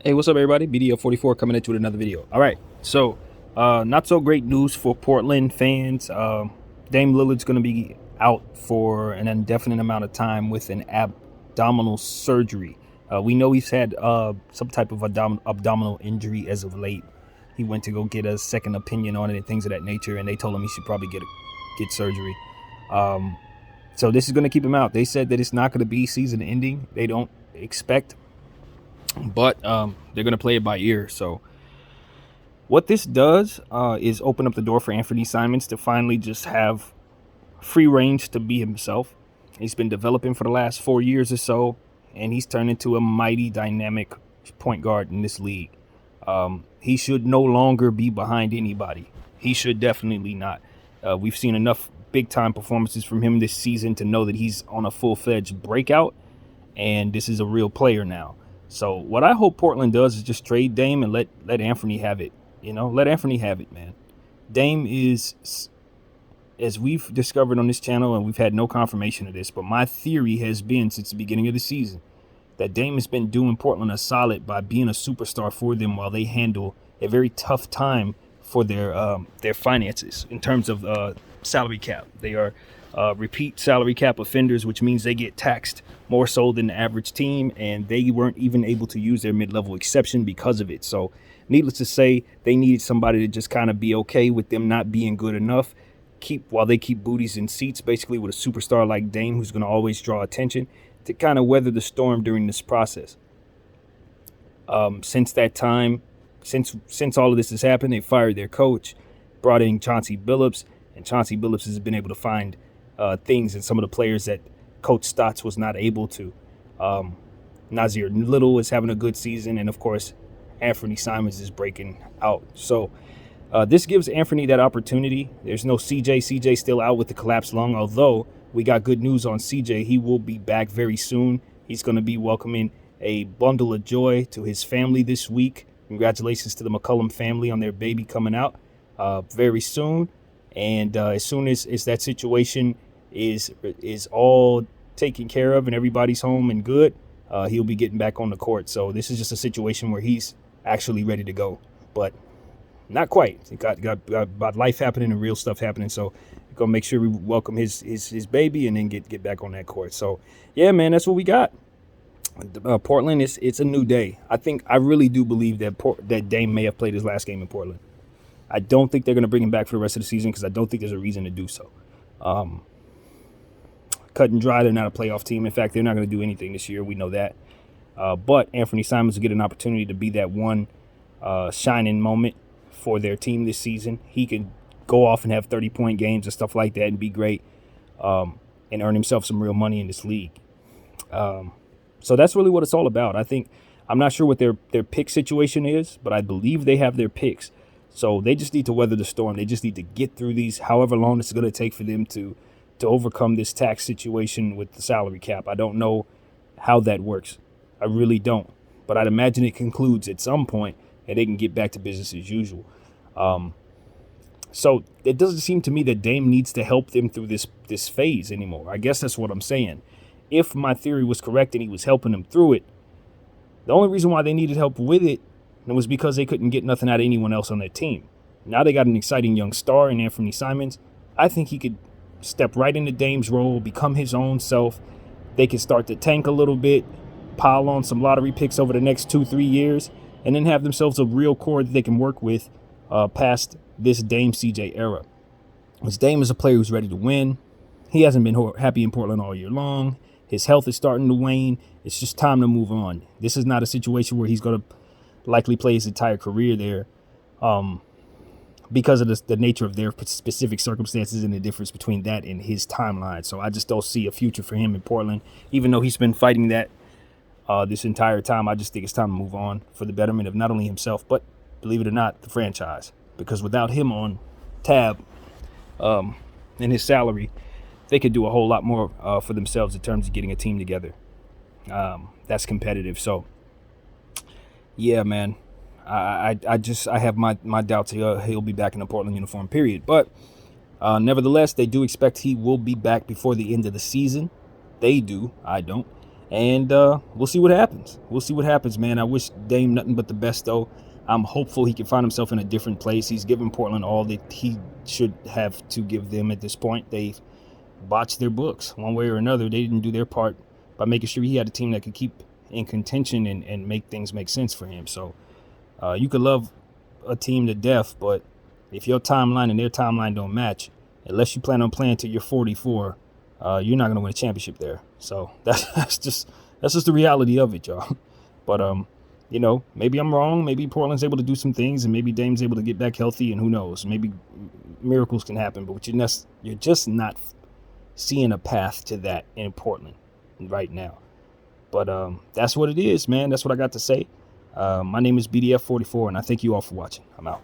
Hey, what's up, everybody? BDL44 coming at you with another video. All right, so not so great news for Portland fans. Dame Lillard's going to be out for an indefinite amount of time with an abdominal surgery. We know he's had some type of abdominal injury as of late. He went to go get a second opinion on it and things of that nature, and they told him he should probably get surgery. So this is going to keep him out. They said that it's not going to be season ending. They don't expect, but they're going to play it by ear. So what this does is open up the door for Anthony Simons to finally just have free range to be himself. He's been developing for the last 4 years or so, and he's turned into a mighty dynamic point guard in this league. He should no longer be behind anybody. He should definitely not. We've seen enough big-time performances from him this season to know that he's on a full-fledged breakout, and this is a real player now. So what I hope Portland does is just trade Dame and let Anthony have it. Let Anthony have it, man. Dame is, as we've discovered on this channel, and we've had no confirmation of this, but my theory has been since the beginning of the season that Dame has been doing Portland a solid by being a superstar for them while they handle a very tough time for their finances in terms of salary cap. They are repeat salary cap offenders, which means they get taxed more so than the average team, and they weren't even able to use their mid-level exception because of it. So needless to say, they needed somebody to just kind of be okay with them not being good enough, while they keep booties in seats, basically, with a superstar like Dame who's going to always draw attention, to kind of weather the storm during this process. Since that time, since all of this has happened, they fired their coach, brought in Chauncey Billups, and Chauncey Billups has been able to find things in some of the players that Coach Stotts was not able to. Nasir Little is having a good season, and of course, Anthony Simons is breaking out. So this gives Anthony that opportunity. There's no CJ. CJ still out with the collapsed lung, although we got good news on CJ. He will be back very soon. He's going to be welcoming a bundle of joy to his family this week. Congratulations to the McCollum family on their baby coming out very soon. And as soon as that situation is all taken care of and everybody's home and good, he'll be getting back on the court. So this is just a situation where he's actually ready to go, but not quite. It got about life happening and real stuff happening. So we're gonna make sure we welcome his baby and then get back on that court. So yeah, man, that's what we got. Portland, it's a new day. I really do believe that Dame may have played his last game in Portland. I don't think they're going to bring him back for the rest of the season because I don't think there's a reason to do so. Cut and dry, they're not a playoff team. In fact, they're not going to do anything this year. We know that. But Anthony Simons will get an opportunity to be that one shining moment for their team this season. He can go off and have 30-point games and stuff like that and be great and earn himself some real money in this league. So that's really what it's all about. I'm not sure what their pick situation is, but I believe they have their picks. So they just need to weather the storm. They just need to get through these, however long it's going to take for them to overcome this tax situation with the salary cap. I don't know how that works. I really don't. But I'd imagine it concludes at some point and they can get back to business as usual. So it doesn't seem to me that Dame needs to help them through this phase anymore. I guess that's what I'm saying. If my theory was correct and he was helping them through it, the only reason why they needed help with it was because they couldn't get nothing out of anyone else on their team. Now they got an exciting young star in Anthony Simons. I think he could step right into Dame's role, become his own self. They could start to tank a little bit, pile on some lottery picks over the next 2-3 years, and then have themselves a real core that they can work with past this Dame CJ era. Because Dame is a player who's ready to win. He hasn't been happy in Portland all year long. His health is starting to wane. It's just time to move on. This is not a situation where he's going to likely play his entire career there because of the nature of their specific circumstances and the difference between that and his timeline. So I just don't see a future for him in Portland, even though he's been fighting that this entire time. I just think it's time to move on for the betterment of not only himself, but believe it or not, the franchise. Because without him on tab and his salary, they could do a whole lot more for themselves in terms of getting a team together that's competitive. So yeah, man, I have my doubts he'll be back in the Portland uniform, period. But nevertheless, they do expect he will be back before the end of the season. They do. I don't. And we'll see what happens. We'll see what happens, man. I wish Dame nothing but the best, though. I'm hopeful he can find himself in a different place. He's given Portland all that he should have to give them at this point. They've botched their books one way or another. They didn't do their part by making sure he had a team that could keep in contention and make things make sense for him. So you could love a team to death, but if your timeline and their timeline don't match, unless you plan on playing till you're 44, you're not going to win a championship there. So that's just the reality of it, y'all. But you know, maybe I'm wrong. Maybe Portland's able to do some things, and maybe Dame's able to get back healthy, and who knows? Maybe miracles can happen. But you're just not seeing a path to that in Portland right now. But that's what it is, man. That's what I got to say. My name is BDF44, and I thank you all for watching. I'm out.